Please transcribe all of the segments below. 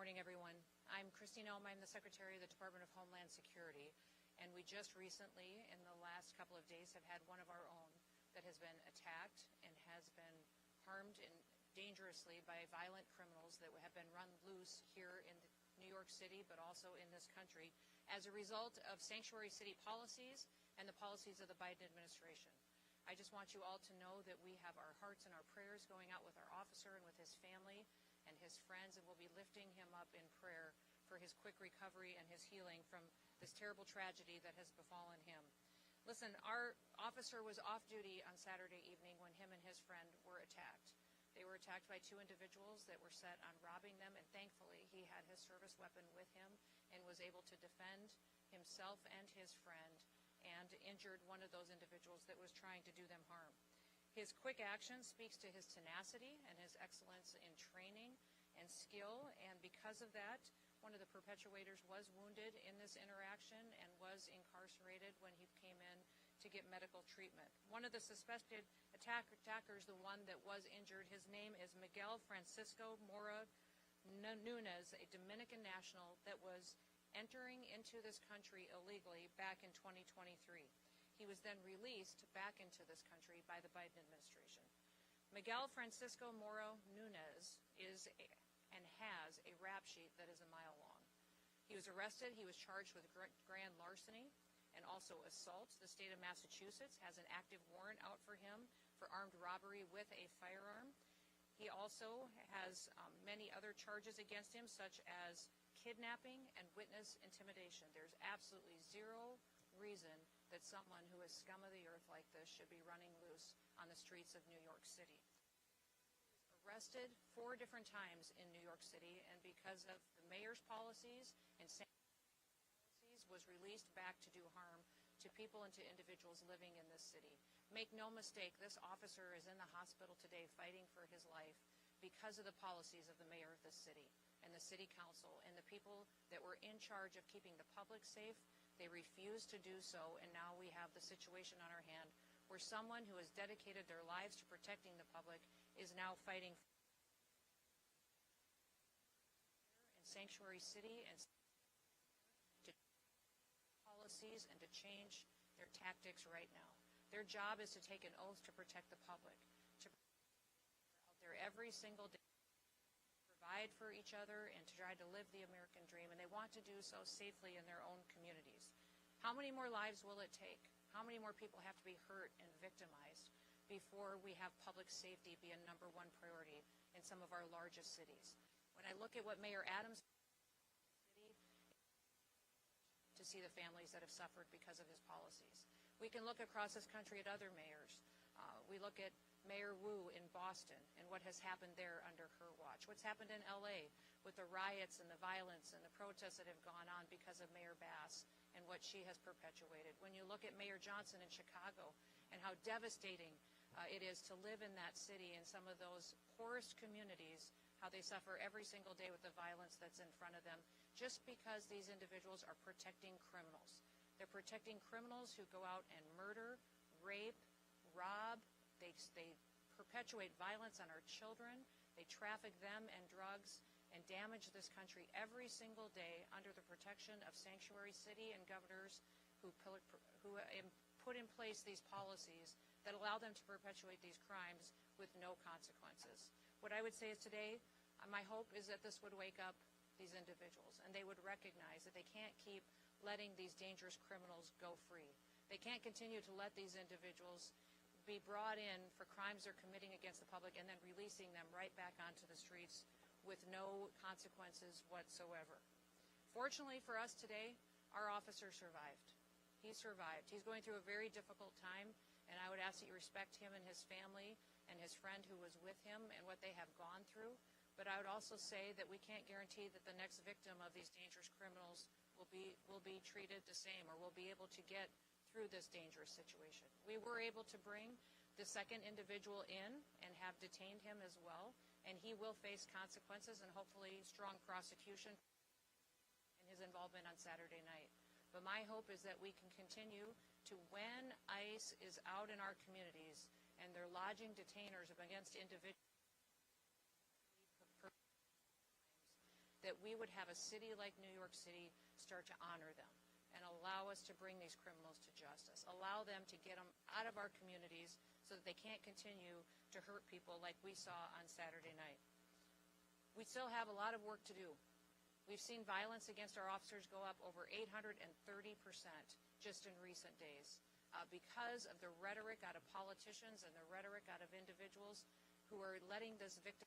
morning, everyone. I'm Kristi Noem. I'm the Secretary of the Department of Homeland Security, and we just recently, in the last couple of days, have had one of our own that has been attacked and has been harmed dangerously by violent criminals that have been run loose here in New York City, but also in this country, as a result of sanctuary city policies and the policies of the Biden administration. I just want you all to know that we have our hearts and our prayers going out with our officer and with his family and his friends, and we'll be lifting him up in prayer for his quick recovery and his healing from this terrible tragedy that has befallen him. Listen, our officer was off duty on Saturday evening when him and his friend were attacked. They were attacked by two individuals that were set on robbing them, and thankfully he had his service weapon with him and was able to defend himself and his friend, and injured one of those individuals that was trying to do them harm. His quick action speaks to his tenacity and his excellence in training and skill, and because of that, one of the perpetrators was wounded in this interaction and was incarcerated when he came in to get medical treatment. One of the suspected attackers, the one that was injured, his name is Miguel Francisco Mora Nunez, a Dominican national that was entering into this country illegally back in 2023. He was then released back into this country by the Biden administration. Miguel Francisco Mora Nunez is and has a rap sheet that is a mile long. He was arrested. He was charged with grand larceny and also assault. The state of Massachusetts has an active warrant out for him for armed robbery with a firearm. He also has many other charges against him, such as kidnapping and witness intimidation. There's absolutely zero reason that someone who is scum of the earth like this should be running loose on the streets of New York City. He was arrested 4 different times in New York City, and because of the mayor's policies and policies, was released back to do harm to people and to individuals living in this city. Make no mistake, this officer is in the hospital today fighting for his life because of the policies of the mayor of this city and the city council and the people that were in charge of keeping the public safe. They refused to do so, and now we have the situation on our hand where someone who has dedicated their lives to protecting the public is now fighting in Sanctuary City and to policies and to change their tactics right now. Their job is to take an oath to protect the public, to out there every single day, provide for each other and to try to live the American dream, and they want to do so safely in their own communities. How many more lives will it take? How many more people have to be hurt and victimized before we have public safety be a #1 priority in some of our largest cities? When I look at what Mayor Adams did to see the families that have suffered because of his policies. We can look across this country at other mayors. We look at Mayor Wu in Boston and what has happened there under her watch. What's happened in LA with the riots and the violence and the protests that have gone on because of Mayor Bass and what she has perpetuated. When you look at Mayor Johnson in Chicago and how devastating it is to live in that city and some of those poorest communities, how they suffer every single day with the violence that's in front of them, just because these individuals are protecting criminals. They're protecting criminals who go out and murder, rape, rob. They perpetuate violence on our children. They traffic them and drugs and damage this country every single day under the protection of Sanctuary City and governors who put in place these policies that allow them to perpetuate these crimes with no consequences. What I would say is today, my hope is that this would wake up these individuals and they would recognize that they can't keep letting these dangerous criminals go free. They can't continue to let these individuals be brought in for crimes they're committing against the public and then releasing them right back onto the streets with no consequences whatsoever. Fortunately for us today, our officer survived. He survived. He's going through a very difficult time, and I would ask that you respect him and his family and his friend who was with him and what they have gone through. But I would also say that we can't guarantee that the next victim of these dangerous criminals will be treated the same or will be able to get through this dangerous situation. We were able to bring the second individual in and have detained him as well, and he will face consequences and hopefully strong prosecution in his involvement on Saturday night. But my hope is that we can continue to, when ICE is out in our communities and they're lodging detainers against individuals, that we would have a city like New York City start to honor them and allow us to bring these criminals to justice, allow them to get them out of our communities so that they can't continue to hurt people like we saw on Saturday night. We still have a lot of work to do. We've seen violence against our officers go up over 830% just in recent days because of the rhetoric out of politicians and the rhetoric out of individuals who are letting this victim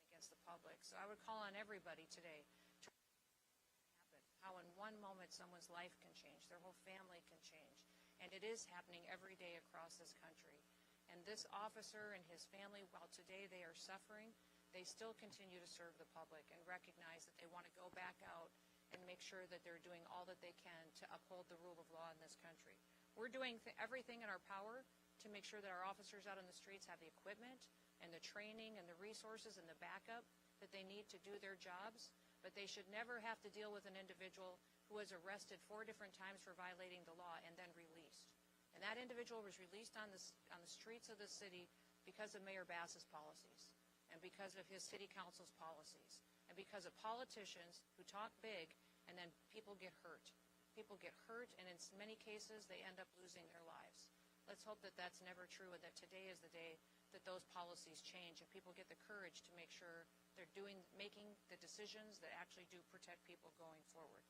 against the public. So I would call on everybody today to how in one moment someone's life can change, their whole family can change. And it is happening every day across this country. And this officer and his family, while today they are suffering, they still continue to serve the public and recognize that they want to go back out and make sure that they're doing all that they can to uphold the rule of law in this country. We're doing everything in our power to make sure that our officers out on the streets have the equipment and the training and the resources and the backup that they need to do their jobs, but they should never have to deal with an individual who was arrested 4 different times for violating the law and then released. And that individual was released on the streets of the city because of Mayor Bass's policies and because of his city council's policies and because of politicians who talk big and then people get hurt. People get hurt, and in many cases they end up losing their lives. Let's hope that that's never true and that today is the day that those policies change and people get the courage to make sure they're making the decisions that actually do protect people going forward.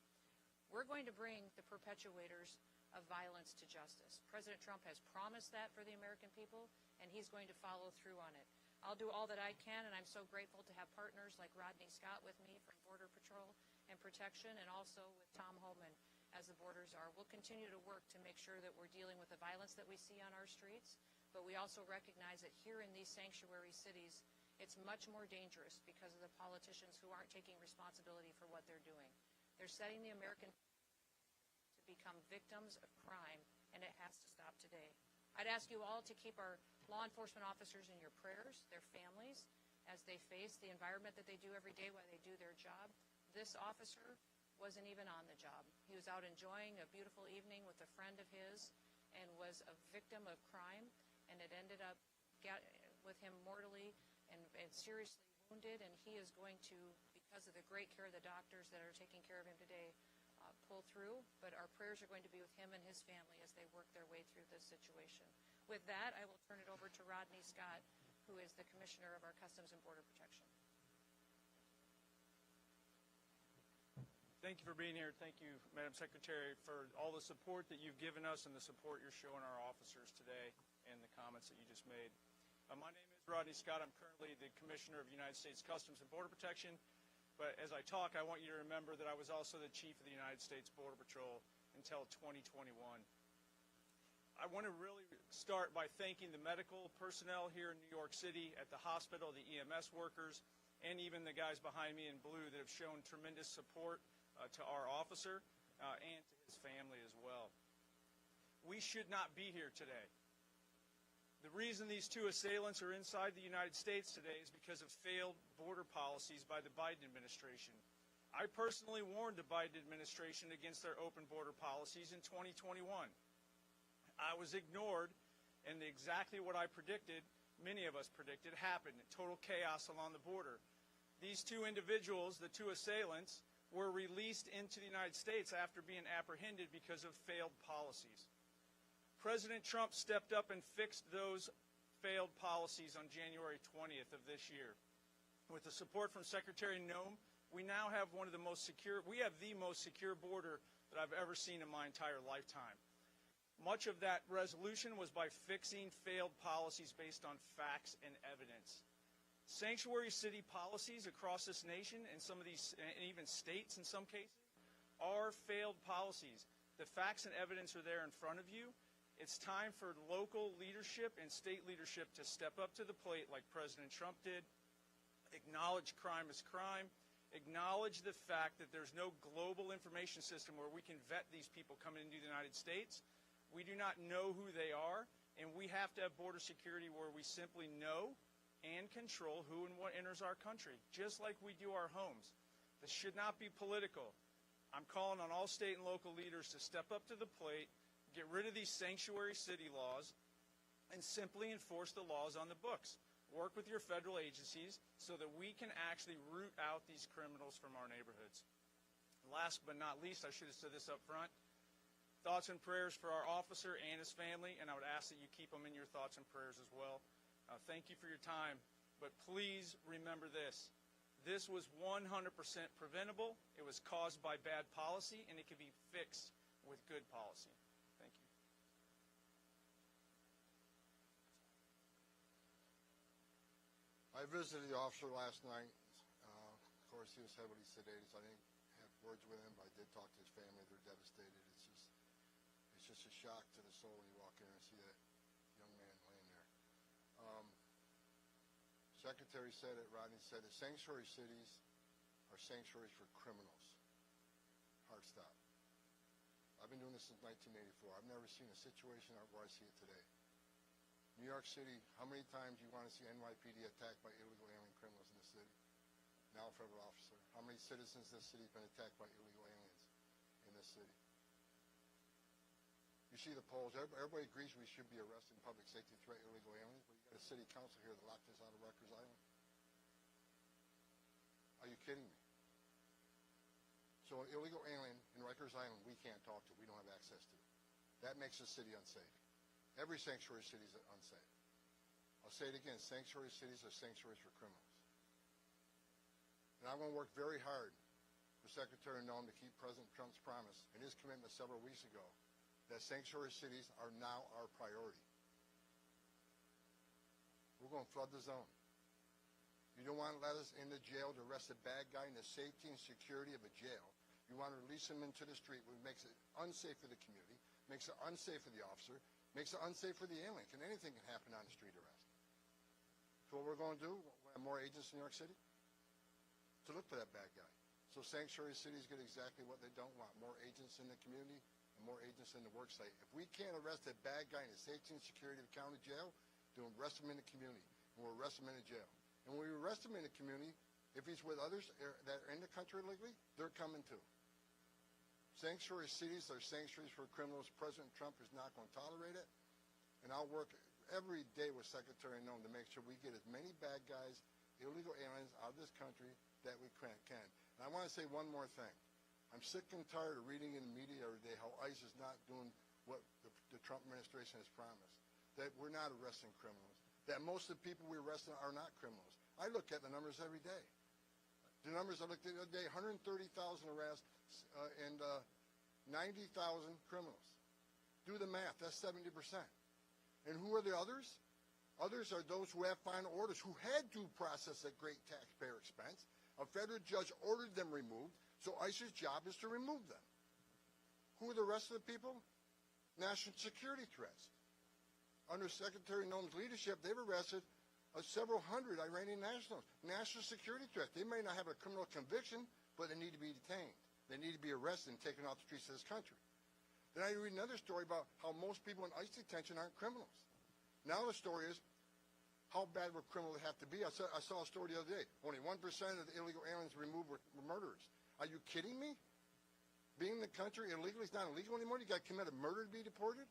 We're going to bring the perpetuators of violence to justice. President Trump has promised that for the American people, and he's going to follow through on it. I'll do all that I can, and I'm so grateful to have partners like Rodney Scott with me from Border Patrol and Protection, and also with Tom Homan as the Borders are. We'll continue to work to make sure that we're dealing with the violence that we see on our streets, but we also recognize that here in these sanctuary cities, it's much more dangerous because of the politicians who aren't taking responsibility for what they're doing. They're setting the American to become victims of crime, and it has to stop today. I'd ask you all to keep our law enforcement officers in your prayers, their families, as they face the environment that they do every day while they do their job. This officer wasn't even on the job. He was out enjoying a beautiful evening with a friend of his and was a victim of crime, and it ended up with him mortally and seriously wounded, and he is going to, because of the great care of the doctors that are taking care of him today, pull through, but our prayers are going to be with him and his family as they work their way through this situation. With that, I will turn it over to Rodney Scott, who is the Commissioner of our Customs and Border Protection. Thank you for being here. Thank you, Madam Secretary, for all the support that you've given us and the support you're showing our officers today and the comments that you just made. My name is Rodney Scott. I'm currently the Commissioner of United States Customs and Border Protection. But as I talk, I want you to remember that I was also the Chief of the United States Border Patrol until 2021. I want to really start by thanking the medical personnel here in New York City at the hospital, the EMS workers, and even the guys behind me in blue that have shown tremendous support to our officer and to his family as well. We should not be here today. The reason these 2 assailants are inside the United States today is because of failed border policies by the Biden administration. I personally warned the Biden administration against their open border policies in 2021. I was ignored, and exactly what I predicted, many of us predicted, happened. Total chaos along the border. These 2 individuals, the 2 assailants, were released into the United States after being apprehended because of failed policies. President Trump stepped up and fixed those failed policies on January 20th of this year. With the support from Secretary Noem, we now have the most secure border that I've ever seen in my entire lifetime. Much of that resolution was by fixing failed policies based on facts and evidence. Sanctuary city policies across this nation and some of these, and even states in some cases, are failed policies. The facts and evidence are there in front of you. It's time for local leadership and state leadership to step up to the plate like President Trump did, acknowledge crime as crime, acknowledge the fact that there's no global information system where we can vet these people coming into the United States. We do not know who they are, and we have to have border security where we simply know and control who and what enters our country, just like we do our homes. This should not be political. I'm calling on all state and local leaders to step up to the plate, get rid of these sanctuary city laws, and simply enforce the laws on the books. work with your federal agencies so that we can actually root out these criminals from our neighborhoods. Last but not least, I should have said this up front, thoughts and prayers for our officer and his family, and I would ask that you keep them in your thoughts and prayers as well. Thank you for your time, but please remember this. This was 100% preventable. It was caused by bad policy, and it can be fixed with good policy. Thank you. I visited the officer last night. Of course, he was heavily sedated, so I didn't have words with him, but I did talk to his family. They're devastated. It's just a shock to the soul when you walk in and see that young man laying there. Secretary said it, Rodney said it, sanctuary cities are sanctuaries for criminals. Hard stop. I've been doing this since 1984. I've never seen a situation where I see it today. New York City, how many times do you want to see NYPD attacked by illegal alien criminals in the city? Now a federal officer. How many citizens in this city have been attacked by illegal aliens in this city? You see the polls. Everybody agrees we should be arresting public safety threat illegal aliens, but you got a city council here that locked this out of Rikers Island. Are you kidding me? So an illegal alien in Rikers Island we can't talk to. We don't have access to. That makes the city unsafe. Every sanctuary city is unsafe. I'll say it again. Sanctuary cities are sanctuaries for criminals. And I'm going to work very hard for Secretary Noem to keep President Trump's promise and his commitment several weeks ago that sanctuary cities are now our priority. We're going to flood the zone. You don't want to let us in the jail to arrest a bad guy in the safety and security of a jail. You want to release him into the street, which makes it unsafe for the community, makes it unsafe for the officer, makes it unsafe for the alien. Anything can happen on a street arrest. So what we're going to do, we'll have more agents in New York City to look for that bad guy. So sanctuary cities get exactly what they don't want, more agents in the community and more agents in the work site. If we can't arrest that bad guy in the safety and security of the county jail, then we'll arrest him in the community, and we'll arrest him in the jail. And when we arrest him in the community, if he's with others that are in the country illegally, they're coming too. Sanctuary cities are sanctuaries for criminals. President Trump is not going to tolerate it, and I'll work every day with Secretary Noem to make sure we get as many bad guys, illegal aliens out of this country that we can. And I want to say one more thing. I'm sick and tired of reading in the media every day how ICE is not doing what the Trump administration has promised, that we're not arresting criminals, that most of the people we arrest are not criminals. I look at the numbers every day. The numbers I looked at the other day, 130,000 arrests and 90,000 criminals. Do the math, that's 70%. And who are the others? Others are those who have final orders, who had due process at great taxpayer expense. A federal judge ordered them removed, so ICE's job is to remove them. Who are the rest of the people? National security threats. Under Secretary Noem's leadership, they've arrested several hundred Iranian nationals. National security threats. They may not have a criminal conviction, but they need to be detained. They need to be arrested and taken off the streets of this country. Then I read another story about how most people in ICE detention aren't criminals. Now the story is, how bad would criminals have to be? I saw a story the other day. Only 1% of the illegal aliens removed were murderers. Are you kidding me? Being in the country illegally is not illegal anymore? You got to commit a murder to be deported?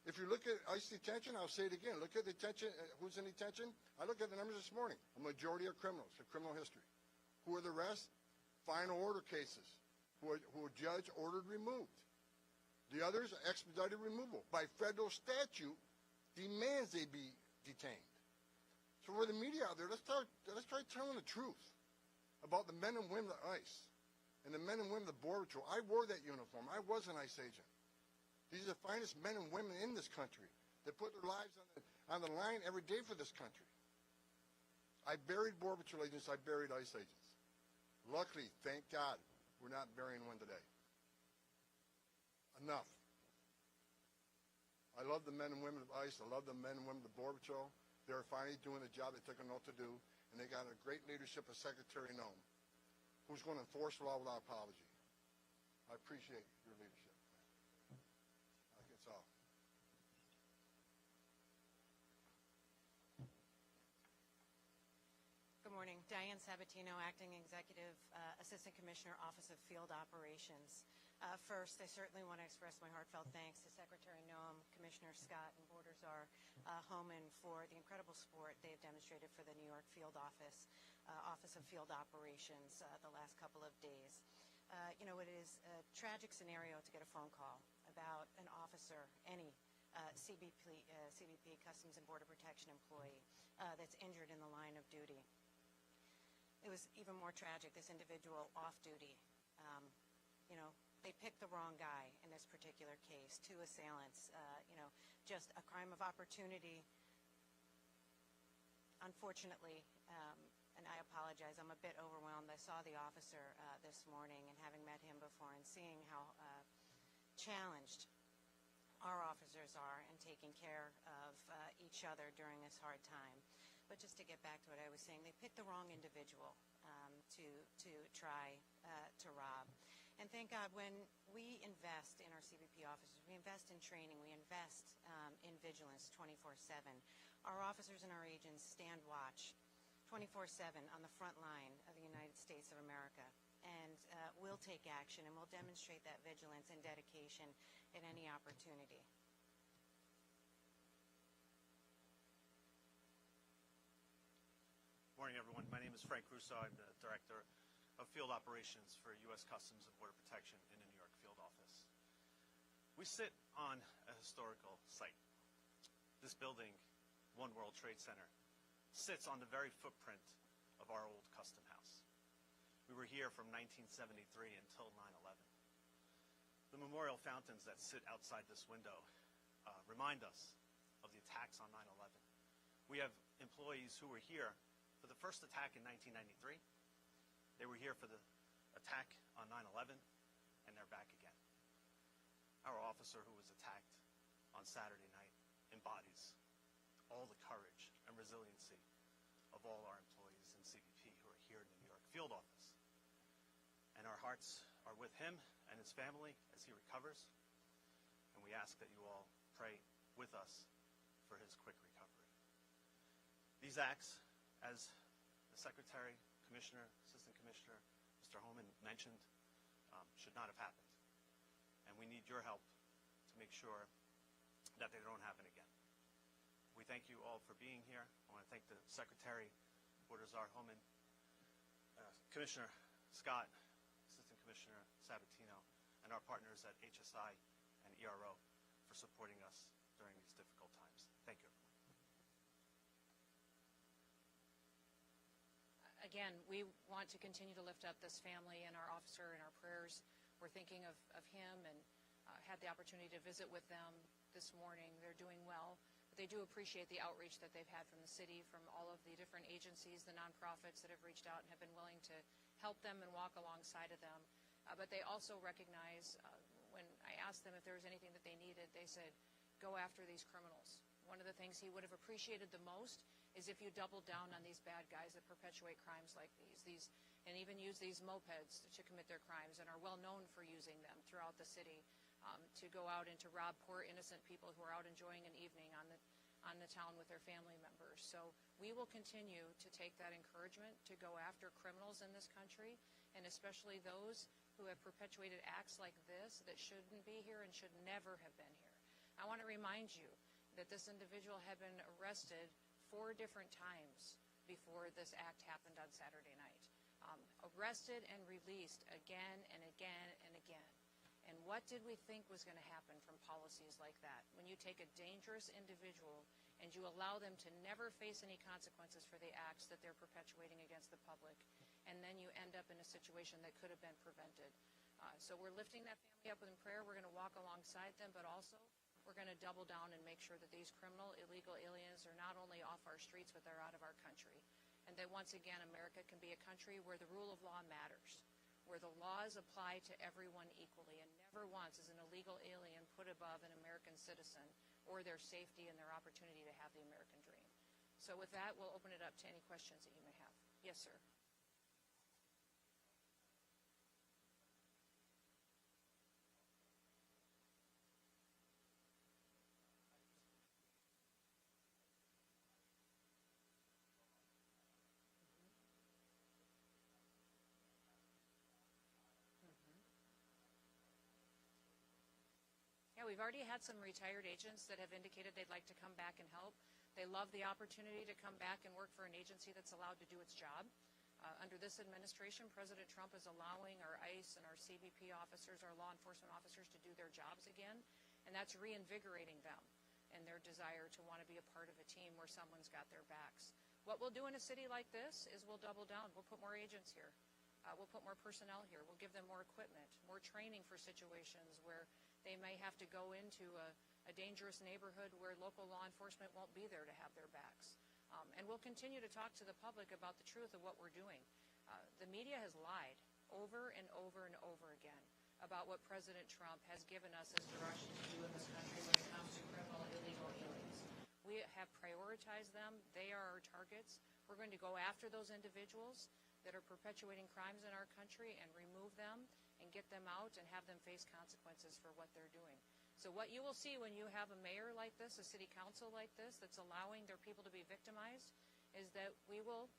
If you look at ICE detention, I'll say it again. Look at detention. Who's in detention? I looked at the numbers this morning. A majority are criminals, a criminal history. Who are the rest? Final order cases, who a judge ordered removed. The others are expedited removal. By federal statute, demands they be detained. So for the media out there, let's try telling the truth about the men and women of ICE and the men and women of the Border Patrol. I wore that uniform. I was an ICE agent. These are the finest men and women in this country that put their lives on the line every day for this country. I buried Border Patrol agents. I buried ICE agents. Luckily, thank God, we're not burying one today. Enough. I love the men and women of ICE. I love the men and women of the Border Patrol. They're finally doing the job they took an oath to do, and they got a great leadership of Secretary Noem, who's going to enforce the law without apology. I appreciate your leadership. I think that's all. Good morning. Diane Sabatino, Acting Executive Assistant Commissioner, Office of Field Operations. First, I certainly want to express my heartfelt thanks to Secretary Noem, Commissioner Scott, and Border Czar Homan for the incredible support they have demonstrated for the New York Field Office, Office of Field Operations, the last couple of days. It is a tragic scenario to get a phone call about an officer, any CBP, Customs and Border Protection employee, that's injured in the line of duty. It was even more tragic, this individual off duty. They picked the wrong guy in this particular case, two assailants, just a crime of opportunity. Unfortunately, and I apologize, I'm a bit overwhelmed. I saw the officer this morning, and having met him before and seeing how challenged our officers are in taking care of each other during this hard time. But just to get back to what I was saying, they picked the wrong individual to try to rob. And thank God, when we invest in our CBP officers, we invest in training, we invest in vigilance 24/7. Our officers and our agents stand watch 24/7 on the front line of the United States of America, and we'll take action and we'll demonstrate that vigilance and dedication at any opportunity. Morning, everyone. My name is Frank Russo. I'm the Director of Field Operations for U.S. Customs and Border Protection in the New York Field Office. We sit on a historical site. This building, One World Trade Center, sits on the very footprint of our old custom house. We were here from 1973 until 9/11. The memorial fountains that sit outside this window remind us of the attacks on 9/11. We have employees who were here for the first attack in 1993. They were here for the attack on 9/11, and they're back again. Our officer who was attacked on Saturday night embodies all the courage and resiliency of all our employees in CBP who are here in the New York Field Office. And our hearts are with him and his family as he recovers, and we ask that you all pray with us for his quick recovery. These acts, as the Secretary, Commissioner, Assistant Commissioner, Mr. Homan mentioned, should not have happened. And we need your help to make sure that they don't happen again. We thank you all for being here. I want to thank the Secretary, Border Czar Homan, Commissioner Scott, Assistant Commissioner Sabatino, and our partners at HSI and ERO for supporting us during these difficult times. Thank you, everyone. Again, we want to continue to lift up this family and our officer in our prayers. We're thinking of him and had the opportunity to visit with them this morning. They're doing well. But they do appreciate the outreach that they've had from the city, from all of the different agencies, the nonprofits that have reached out and have been willing to help them and walk alongside of them. But they also recognize, when I asked them if there was anything that they needed, they said, go after these criminals. One of the things he would have appreciated the most is if you doubled down on these bad guys that perpetuate crimes like these and even use these mopeds to commit their crimes and are well known for using them throughout the city to go out and to rob poor innocent people who are out enjoying an evening on the town with their family members. So we will continue to take that encouragement to go after criminals in this country, and especially those who have perpetuated acts like this that shouldn't be here and should never have been here. I want to remind you that this individual had been arrested 4 different times before this act happened on Saturday night. Arrested and released again and again and again. And what did we think was going to happen from policies like that? When you take a dangerous individual and you allow them to never face any consequences for the acts that they're perpetuating against the public, and then you end up in a situation that could have been prevented. So we're lifting that family up in prayer. We're going to walk alongside them, but also we're going to double down and make sure that these criminal, illegal aliens are not only off our streets, but they're out of our country. And that once again, America can be a country where the rule of law matters, where the laws apply to everyone equally, and never once is an illegal alien put above an American citizen or their safety and their opportunity to have the American dream. So with that, we'll open it up to any questions that you may have. Yes, sir. we've already had some retired agents that have indicated they'd like to come back and help. They love the opportunity to come back and work for an agency that's allowed to do its job. Under this administration, President Trump is allowing our ICE and our CBP officers, our law enforcement officers, to do their jobs again, and that's reinvigorating them and their desire to want to be a part of a team where someone's got their backs. What we'll do in a city like this is we'll double down. We'll put more agents here. We'll put more personnel here. We'll give them more equipment, more training for situations where they may have to go into a dangerous neighborhood where local law enforcement won't be there to have their backs. And we'll continue to talk to the public about the truth of what we're doing. The media has lied over and over and over again about what President Trump has given us as direction to do in this country when it comes to criminal illegal aliens. We have prioritized them. They are our targets. We're going to go after those individuals that are perpetuating crimes in our country and remove them and get them out and have them face consequences for what they're doing. So what you will see when you have a mayor like this, a city council like this, that's allowing their people to be victimized, is that we will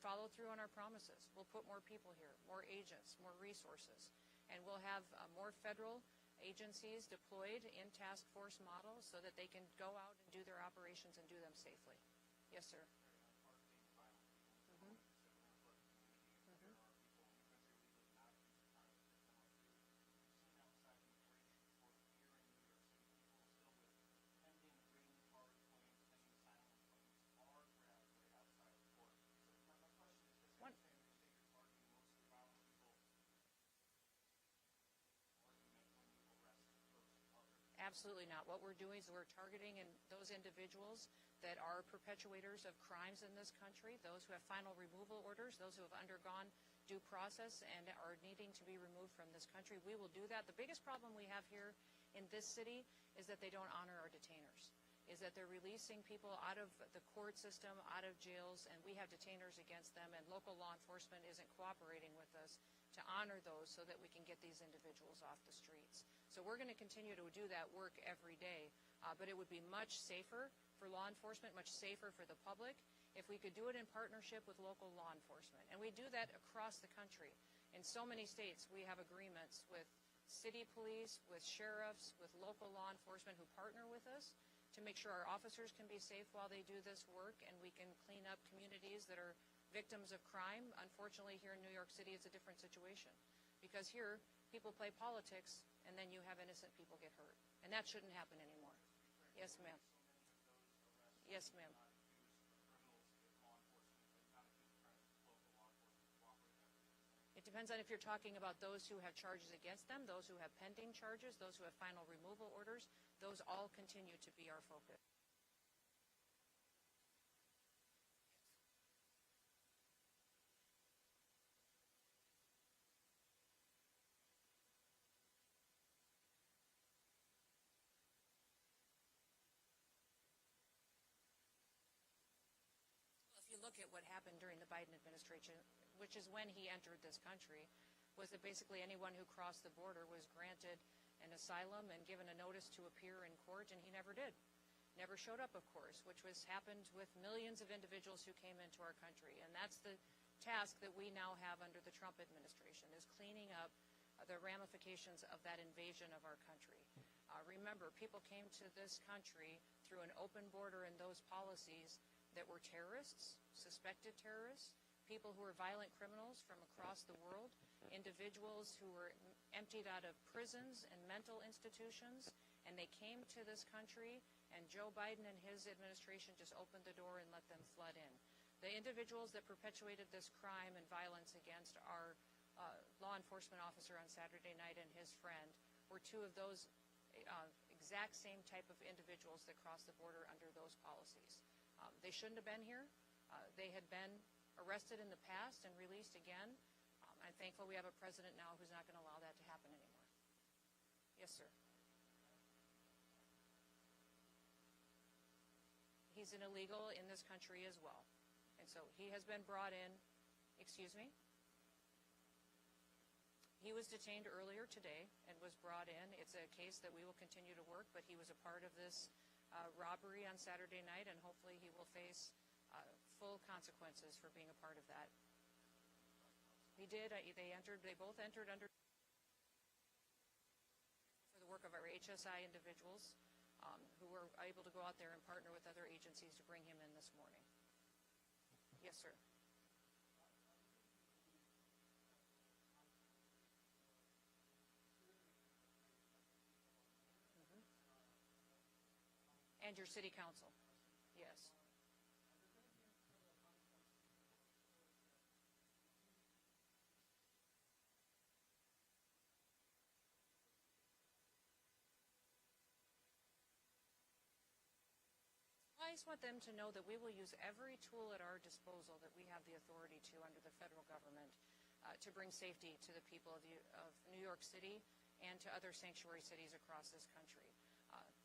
follow through on our promises. We'll put more people here, more agents, more resources, and we'll have more federal agencies deployed in task force models so that they can go out and do their operations and do them safely. Yes, sir. Absolutely not. What we're doing is we're targeting those individuals that are perpetuators of crimes in this country, those who have final removal orders, those who have undergone due process and are needing to be removed from this country. We will do that. The biggest problem we have here in this city is that they don't honor our detainers, is that they're releasing people out of the court system, out of jails, and we have detainers against them, and local law enforcement isn't cooperating with us to honor those so that we can get these individuals off the streets. So we're going to continue to do that work every day, but it would be much safer for law enforcement, much safer for the public, if we could do it in partnership with local law enforcement. And we do that across the country. In so many states, we have agreements with city police, with sheriffs, with local law enforcement who partner with us to make sure our officers can be safe while they do this work, and we can clean up communities that are victims of crime. Unfortunately, here in New York City, it's a different situation, because here people play politics and then you have innocent people get hurt, and that shouldn't happen anymore. Yes, ma'am. Yes, ma'am. It depends on if you're talking about those who have charges against them, those who have pending charges, those who have final removal orders. Those all continue to be our focus. If you look at what happened during the Biden administration, which is when he entered this country, was that basically anyone who crossed the border was granted an asylum and given a notice to appear in court, and he never did. Never showed up, of course, which happened with millions of individuals who came into our country. And that's the task that we now have under the Trump administration, is cleaning up the ramifications of that invasion of our country. Remember, people came to this country through an open border and those policies that were terrorists, suspected terrorists, people who were violent criminals from across the world, individuals who were emptied out of prisons and mental institutions, and they came to this country, and Joe Biden and his administration just opened the door and let them flood in. The individuals that perpetuated this crime and violence against our law enforcement officer on Saturday night and his friend were two of those exact same type of individuals that crossed the border under those policies. They shouldn't have been here. They had been arrested in the past and released again. I'm thankful we have a president now who's not going to allow that to happen anymore. Yes, sir. He's an illegal in this country as well. And so he has been brought in. Excuse me? He was detained earlier today and was brought in. It's a case that we will continue to work, but he was a part of this robbery on Saturday night, and hopefully he will face full consequences for being a part of that. He did. They both entered under for the work of our HSI individuals who were able to go out there and partner with other agencies to bring him in this morning. Yes, sir. And your city council. Yes. I just want them to know that we will use every tool at our disposal that we have the authority to under the federal government to bring safety to the people of New York City and to other sanctuary cities across this country.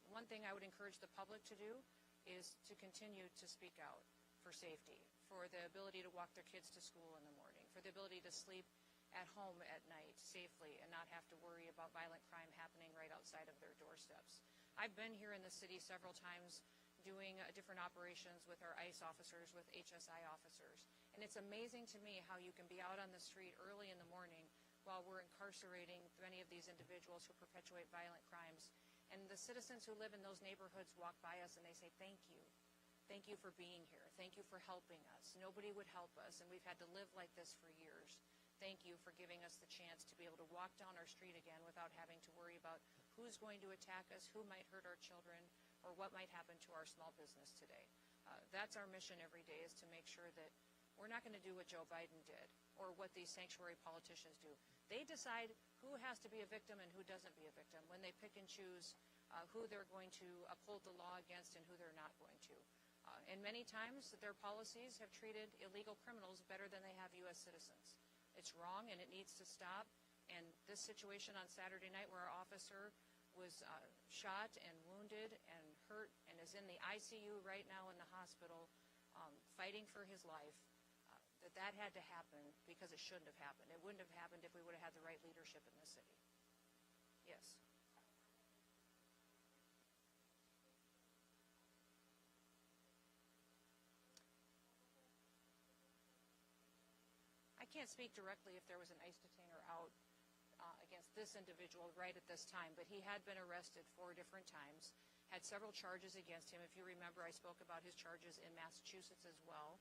One thing I would encourage the public to do is to continue to speak out for safety, for the ability to walk their kids to school in the morning, for the ability to sleep at home at night safely and not have to worry about violent crime happening right outside of their doorsteps. I've been here in the city several times doing different operations with our ICE officers, with HSI officers. And it's amazing to me how you can be out on the street early in the morning while we're incarcerating many of these individuals who perpetuate violent crimes. And the citizens who live in those neighborhoods walk by us and they say, thank you. Thank you for being here. Thank you for helping us. Nobody would help us, and we've had to live like this for years. Thank you for giving us the chance to be able to walk down our street again without having to worry about who's going to attack us, who might hurt our children, or what might happen to our small business today. That's our mission every day, is to make sure that we're not going to do what Joe Biden did or what these sanctuary politicians do. They decide who has to be a victim and who doesn't be a victim when they pick and choose who they're going to uphold the law against and who they're not going to. And many times their policies have treated illegal criminals better than they have U.S. citizens. It's wrong and it needs to stop. And this situation on Saturday night where our officer was shot and wounded and hurt and is in the ICU right now in the hospital fighting for his life, that had to happen because it shouldn't have happened. It wouldn't have happened if we would have had the right leadership in this city. Yes. I can't speak directly if there was an ICE detainer out against this individual right at this time, but he had been arrested 4 different times, had several charges against him. If you remember, I spoke about his charges in Massachusetts as well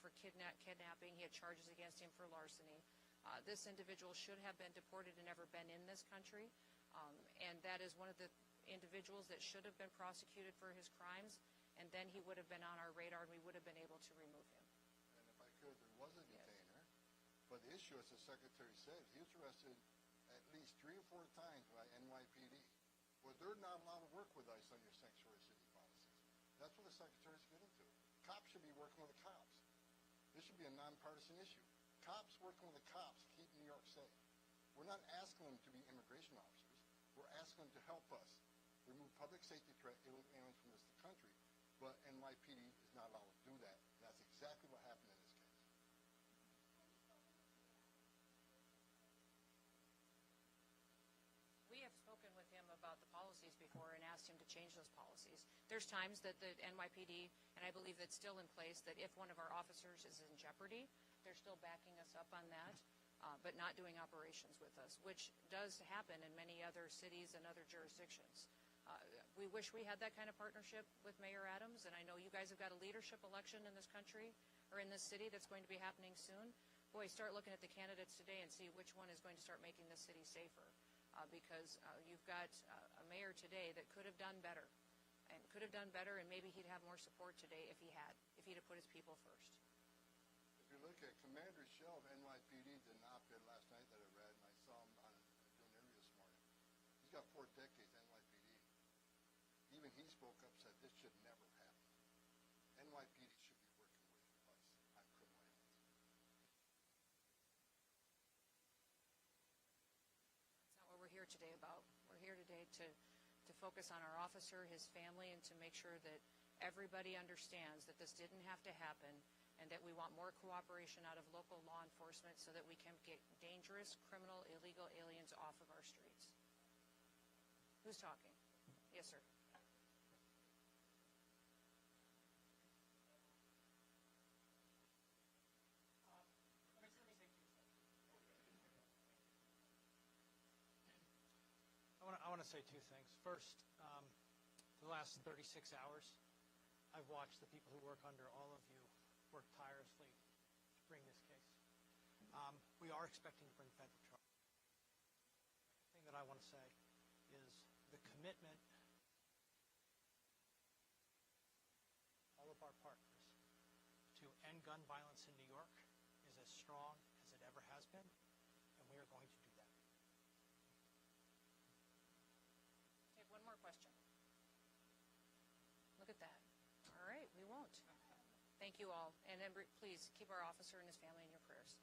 for kidnapping. He had charges against him for larceny. This individual should have been deported and never been in this country, and that is one of the individuals that should have been prosecuted for his crimes, and then he would have been on our radar and we would have been able to remove him. And if I could, there was a detainer, but the issue, as the Secretary said, he was arrested at least 3 or 4 times by NYPD. Well, they're not allowed to work with ICE on your sanctuary city policies. That's what the Secretary's getting to. Cops should be working with the cops. This should be a nonpartisan issue. Cops working with the cops keep New York safe. We're not asking them to be immigration officers. We're asking them to help us remove public safety threat aliens from this country. But NYPD is not allowed to do that. That's exactly what happened in this case. We have spoken with him about the policies before and asked him to change those policies. There's times that the NYPD, and I believe that's still in place, that if one of our officers is in jeopardy, they're still backing us up on that, but not doing operations with us, which does happen in many other cities and other jurisdictions. We wish we had that kind of partnership with Mayor Adams, and I know you guys have got a leadership election in this country, or in this city, that's going to be happening soon. Boy, start looking at the candidates today and see which one is going to start making this city safer. Because you've got a mayor today that could have done better, and maybe he'd have more support today if he'd have put his people first. If you look at Commander Shell of NYPD, did an op-ed last night that I read, and I saw him doing an interview this morning. He's got 4 decades NYPD. Even he spoke up, said this should never happen. NYPD should be working with us on criminal aliens. That's not what we're here today about. We're here today to focus on our officer, his family, and to make sure that everybody understands that this didn't have to happen, and that we want more cooperation out of local law enforcement so that we can get dangerous, criminal, illegal aliens off of our streets. Who's talking? Yes, sir. I want want to say two things. First, for the last 36 hours, I've watched the people who work under all of you work tirelessly to bring this case. We are expecting to bring federal charges. The thing that I want to say is the commitment of all of our partners to end gun violence in New York is as strong as it ever has been, and we are going to do that. Okay, one more question. Look at that. All right, we won't. Thank you all. And then please keep our officer and his family in your prayers.